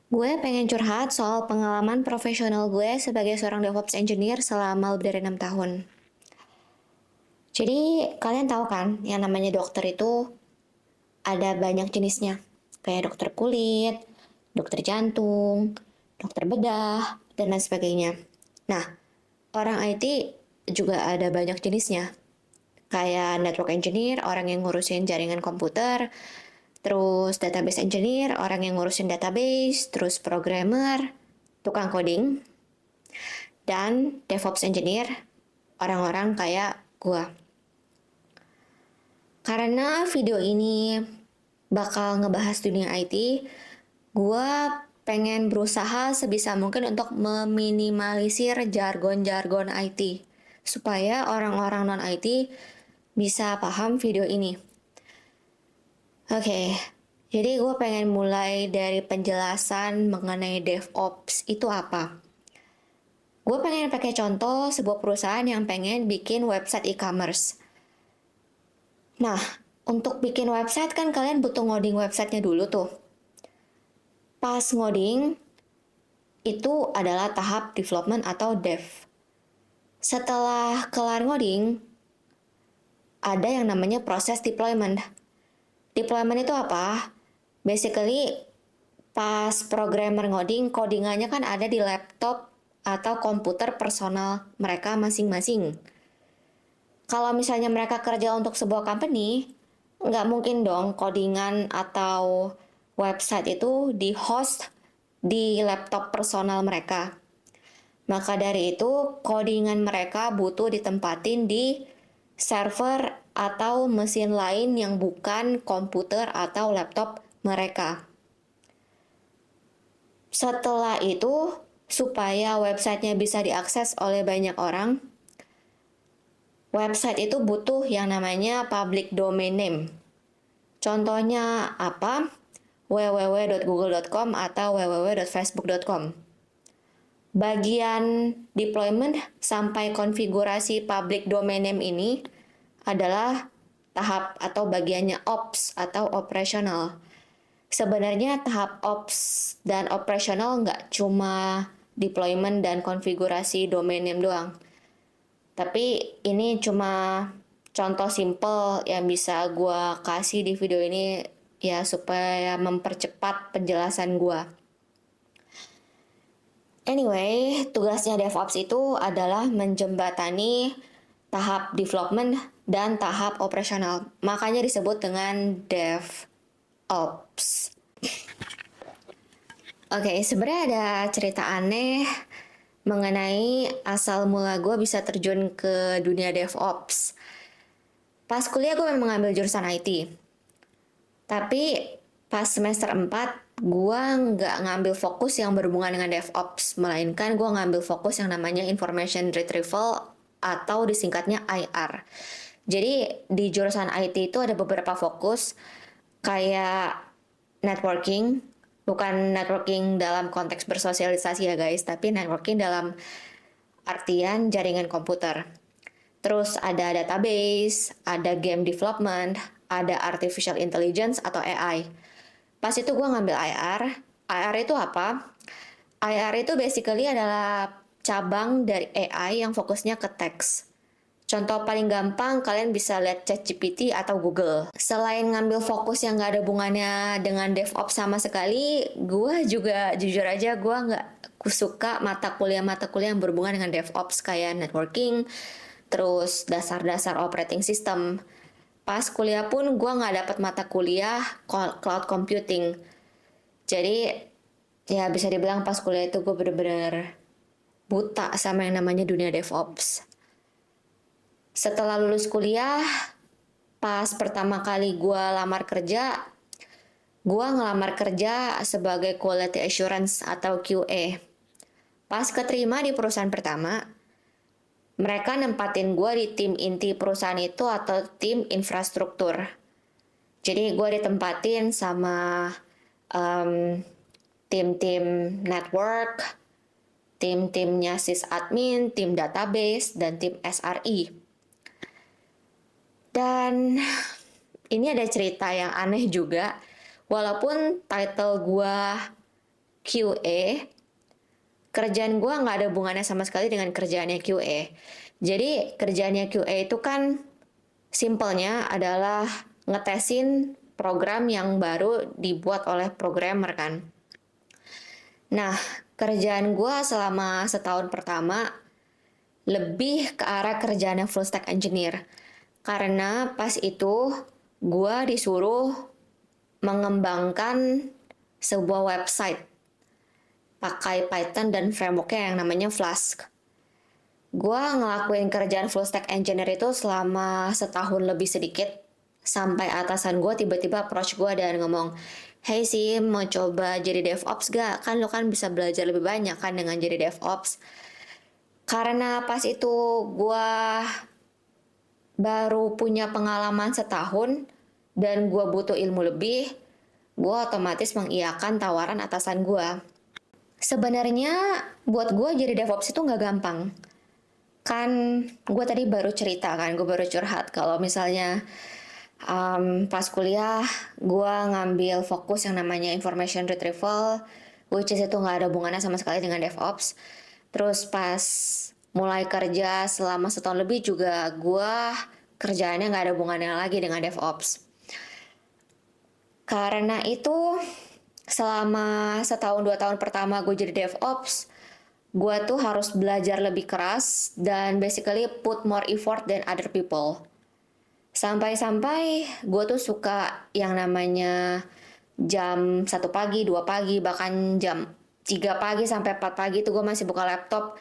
Gue pengen curhat soal pengalaman profesional gue sebagai seorang DevOps Engineer selama lebih dari 6 tahun. Jadi, kalian tahu kan, yang namanya dokter itu ada banyak jenisnya. Kayak dokter kulit, dokter jantung, dokter bedah, dan lain sebagainya. Nah, orang IT juga ada banyak jenisnya. Kayak network engineer, orang yang ngurusin jaringan komputer, terus database engineer, orang yang ngurusin database, terus programmer, tukang coding, dan DevOps Engineer, orang-orang kayak gua. Karena video ini bakal ngebahas dunia IT, gua pengen berusaha sebisa mungkin untuk meminimalisir jargon-jargon IT, supaya orang-orang non-IT bisa paham video ini. Oke, jadi gue pengen mulai dari penjelasan mengenai DevOps itu apa. Gue pengen pakai contoh sebuah perusahaan yang pengen bikin website e-commerce. Nah, untuk bikin website kan kalian butuh ngoding websitenya dulu tuh. Pas ngoding, itu adalah tahap development atau dev. Setelah kelar ngoding, ada yang namanya proses deployment. Deployment itu apa? Basically, pas programmer ngoding, codingannya kan ada di laptop atau komputer personal mereka masing-masing. Kalau misalnya mereka kerja untuk sebuah company, nggak mungkin dong codingan atau website itu di-host di laptop personal mereka. Maka dari itu, codingan mereka butuh ditempatin di server atau mesin lain yang bukan komputer atau laptop mereka. Setelah itu, supaya websitenya bisa diakses oleh banyak orang, website itu butuh yang namanya public domain name. Contohnya apa? www.google.com atau www.facebook.com. Bagian deployment sampai konfigurasi public domain name ini adalah tahap atau bagiannya ops atau operational. Sebenarnya tahap ops dan operational nggak cuma deployment dan konfigurasi domain name doang. Tapi ini cuma contoh simple yang bisa gue kasih di video ini ya supaya mempercepat penjelasan gue. Anyway, tugasnya DevOps itu adalah menjembatani tahap development dan tahap operasional. Makanya disebut dengan DevOps. Oke, sebenarnya ada cerita aneh mengenai asal mula gue bisa terjun ke dunia DevOps. Pas kuliah gue memang ngambil jurusan IT. Tapi pas semester 4, gue nggak ngambil fokus yang berhubungan dengan DevOps, melainkan gue ngambil fokus yang namanya Information Retrieval atau disingkatnya IR. Jadi di jurusan IT itu ada beberapa fokus kayak networking, bukan networking dalam konteks bersosialisasi ya guys, tapi networking dalam artian jaringan komputer. Terus ada database, ada game development, ada artificial intelligence atau AI. Pas itu gue ngambil IR. IR itu apa? IR itu basically adalah cabang dari AI yang fokusnya ke teks. Contoh paling gampang, kalian bisa lihat ChatGPT atau Google. Selain ngambil fokus yang nggak ada hubungannya dengan DevOps sama sekali, gue juga jujur aja gue nggak suka mata kuliah yang berhubungan dengan DevOps kayak networking, terus dasar-dasar operating system. Pas kuliah pun gue nggak dapat mata kuliah cloud computing. Jadi ya bisa dibilang pas kuliah itu gue bener-bener buta sama yang namanya dunia DevOps. Setelah lulus kuliah, pas pertama kali gue lamar kerja, gue ngelamar kerja sebagai Quality Assurance atau QA. Pas keterima di perusahaan pertama, mereka nempatin gue di tim inti perusahaan itu atau tim infrastruktur. Jadi gue ditempatin sama tim-tim network, tim-timnya sysadmin, tim database, dan tim SRE. Dan ini ada cerita yang aneh juga. Walaupun title gue QA, kerjaan gue nggak ada hubungannya sama sekali dengan kerjaannya QA. Jadi kerjaannya QA itu kan simpelnya adalah ngetesin program yang baru dibuat oleh programmer kan. Nah, kerjaan gue selama setahun pertama lebih ke arah kerjaannya full stack engineer. Karena pas itu gue disuruh mengembangkan sebuah website pakai Python dan frameworknya yang namanya Flask. Gue ngelakuin kerjaan full stack engineer itu selama setahun lebih sedikit, sampai atasan gue tiba-tiba approach gue dan ngomong, "Hey sih, mau coba jadi DevOps gak? Kan lo kan bisa belajar lebih banyak kan dengan jadi DevOps." Karena pas itu gue baru punya pengalaman setahun dan gue butuh ilmu lebih, gue otomatis mengiyakan tawaran atasan gue. Sebenarnya buat gue jadi DevOps itu nggak gampang. Kan gue tadi baru cerita kan, gue baru curhat kalau misalnya pas kuliah gue ngambil fokus yang namanya information retrieval, which is itu nggak ada hubungannya sama sekali dengan DevOps. Terus pas mulai kerja selama setahun lebih juga gue kerjaannya nggak ada hubungannya lagi dengan DevOps. Karena itu selama setahun 2 tahun pertama gue jadi DevOps, gue tuh harus belajar lebih keras dan basically put more effort than other people. Sampai-sampai gue tuh suka yang namanya jam 1 pagi, 2 pagi, bahkan jam 3 pagi sampai 4 pagi tuh gue masih buka laptop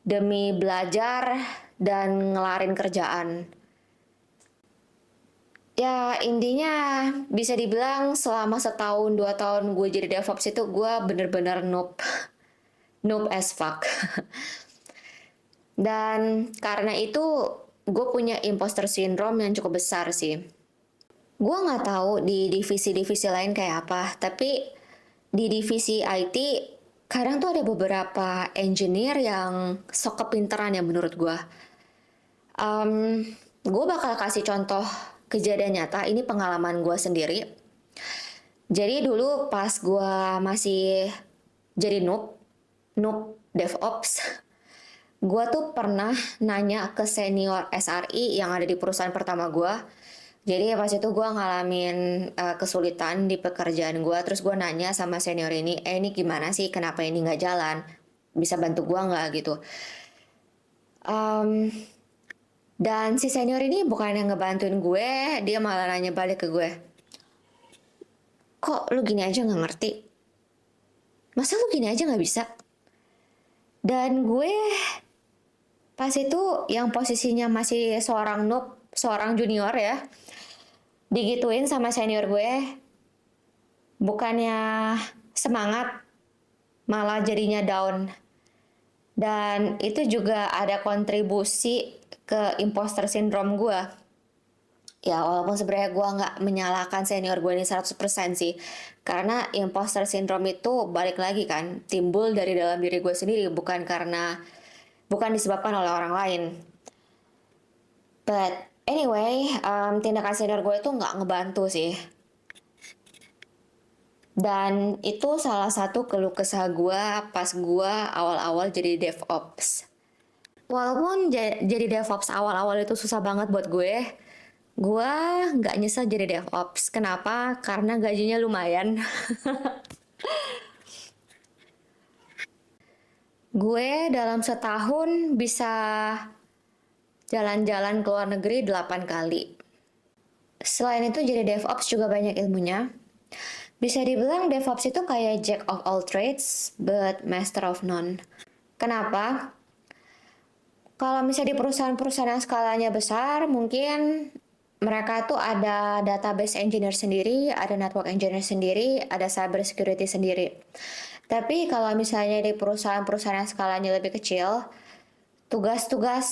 demi belajar dan ngelarin kerjaan. Ya intinya bisa dibilang selama setahun 2 tahun gue jadi DevOps itu gue bener-bener noob. Noob as fuck. Dan karena itu gue punya imposter syndrome yang cukup besar sih. Gue nggak tahu di divisi-divisi lain kayak apa, tapi di divisi IT kadang tuh ada beberapa engineer yang sok kepinteran ya menurut gue. Gue bakal kasih contoh kejadian nyata, ini pengalaman gue sendiri. Jadi dulu pas gue masih jadi noob DevOps, gue tuh pernah nanya ke senior SRE yang ada di perusahaan pertama gue. Jadi pas itu gue ngalamin kesulitan di pekerjaan gue, terus gue nanya sama senior ini gimana sih, kenapa ini nggak jalan? Bisa bantu gue nggak gitu? Dan si senior ini bukan yang ngebantuin gue, dia malah nanya balik ke gue, "Kok lu gini aja nggak ngerti? Masa lu gini aja nggak bisa?" Dan gue pas itu yang posisinya masih seorang noob, seorang junior ya, digituin sama senior gue, bukannya semangat, malah jadinya down. Dan itu juga ada kontribusi ke imposter syndrome gue. Ya walaupun sebenarnya gue nggak menyalahkan senior gue ini 100% sih. Karena imposter syndrome itu balik lagi kan, timbul dari dalam diri gue sendiri, bukan disebabkan oleh orang lain. But anyway, tindakan senior gue itu nggak ngebantu sih. Dan itu salah satu keluh kesah gue pas gue awal-awal jadi DevOps. Walaupun jadi DevOps awal-awal itu susah banget buat gue nggak nyesel jadi DevOps. Kenapa? Karena gajinya lumayan. Gue dalam setahun bisa jalan-jalan ke luar negeri 8 kali. Selain itu jadi DevOps juga banyak ilmunya. Bisa dibilang DevOps itu kayak jack of all trades, but master of none. Kenapa? Kalau misalnya di perusahaan-perusahaan yang skalanya besar, mungkin mereka tuh ada database engineer sendiri, ada network engineer sendiri, ada cyber security sendiri. Tapi kalau misalnya di perusahaan-perusahaan yang skalanya lebih kecil, tugas-tugas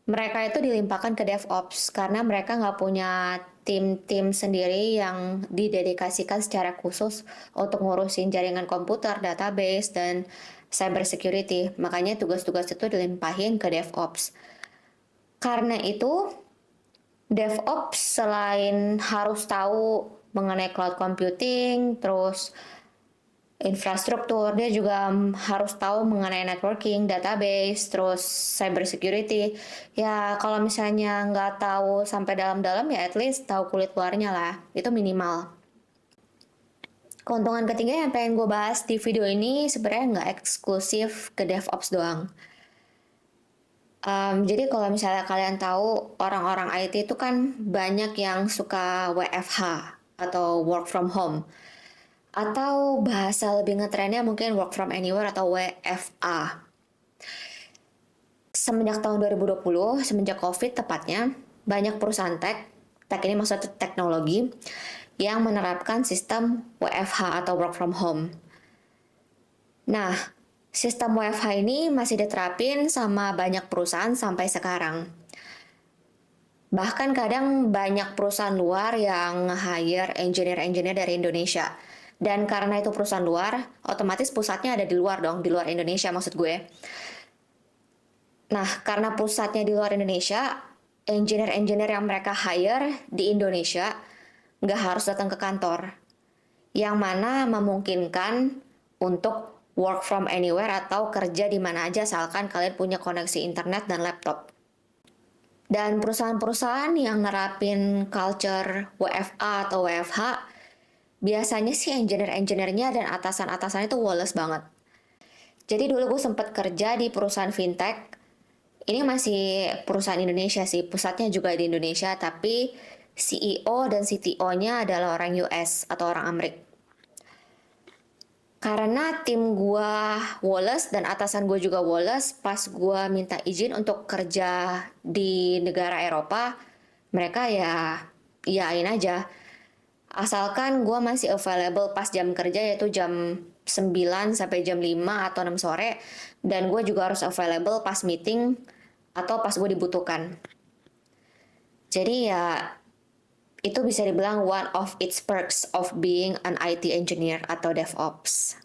mereka itu dilimpahkan ke DevOps karena mereka nggak punya tim-tim sendiri yang didedikasikan secara khusus untuk ngurusin jaringan komputer, database, dan cyber security. Makanya tugas-tugas itu dilimpahin ke DevOps. Karena itu, DevOps selain harus tahu mengenai cloud computing, terus infrastruktur, dia juga harus tahu mengenai networking, database, terus cyber security. Ya kalau misalnya nggak tahu sampai dalam-dalam ya at least tahu kulit luarnya lah, itu minimal. Keuntungan ketiga yang pengen gue bahas di video ini sebenarnya nggak eksklusif ke DevOps doang. Jadi kalau misalnya kalian tahu orang-orang IT itu kan banyak yang suka WFH atau work from home. Atau bahasa lebih ngetrennya mungkin work from anywhere atau WFA. Semenjak tahun 2020, semenjak COVID tepatnya, banyak perusahaan tech ini maksudnya teknologi, yang menerapkan sistem WFH atau work from home. Nah, sistem WFH ini masih diterapin sama banyak perusahaan sampai sekarang. Bahkan kadang banyak perusahaan luar yang hire engineer-engineer dari Indonesia. Dan karena itu perusahaan luar, otomatis pusatnya ada di luar dong, di luar Indonesia maksud gue. Nah, karena pusatnya di luar Indonesia, engineer-engineer yang mereka hire di Indonesia nggak harus datang ke kantor. Yang mana memungkinkan untuk work from anywhere atau kerja di mana aja asalkan kalian punya koneksi internet dan laptop. Dan perusahaan-perusahaan yang nerapin culture WFA atau WFH, biasanya sih engineer-engineernya dan atasan-atasannya itu woles banget. Jadi dulu gue sempat kerja di perusahaan fintech. Ini masih perusahaan Indonesia sih, pusatnya juga di Indonesia, tapi CEO dan CTO-nya adalah orang US atau orang Amerika. Karena tim gue woles dan atasan gue juga woles, pas gue minta izin untuk kerja di negara Eropa, mereka ya iyain aja. Asalkan gue masih available pas jam kerja yaitu jam 9 sampai jam 5 atau 6 sore. Dan gue juga harus available pas meeting atau pas gue dibutuhkan. Jadi ya itu bisa dibilang one of its perks of being an IT engineer atau DevOps.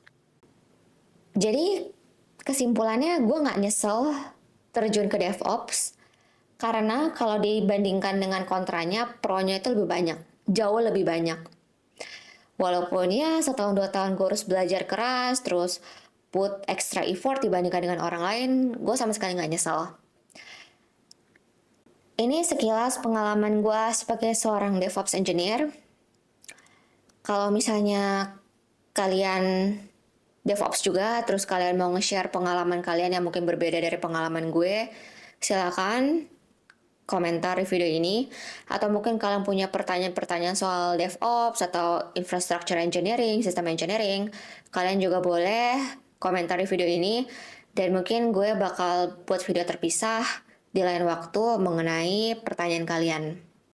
Jadi kesimpulannya gue nggak nyesel terjun ke DevOps karena kalau dibandingkan dengan kontranya, pro-nya itu lebih banyak, jauh lebih banyak. Walaupun ya setahun 2 tahun gue harus belajar keras, terus put extra effort dibandingkan dengan orang lain, gue sama sekali nggak nyesel. Ini sekilas pengalaman gue sebagai seorang DevOps engineer. Kalau misalnya kalian DevOps juga, terus kalian mau nge-share pengalaman kalian yang mungkin berbeda dari pengalaman gue, silakan komentar di video ini. Atau mungkin kalian punya pertanyaan-pertanyaan soal DevOps atau infrastructure engineering, system engineering, kalian juga boleh komentar di video ini. Dan mungkin gue bakal buat video terpisah di lain waktu mengenai pertanyaan kalian.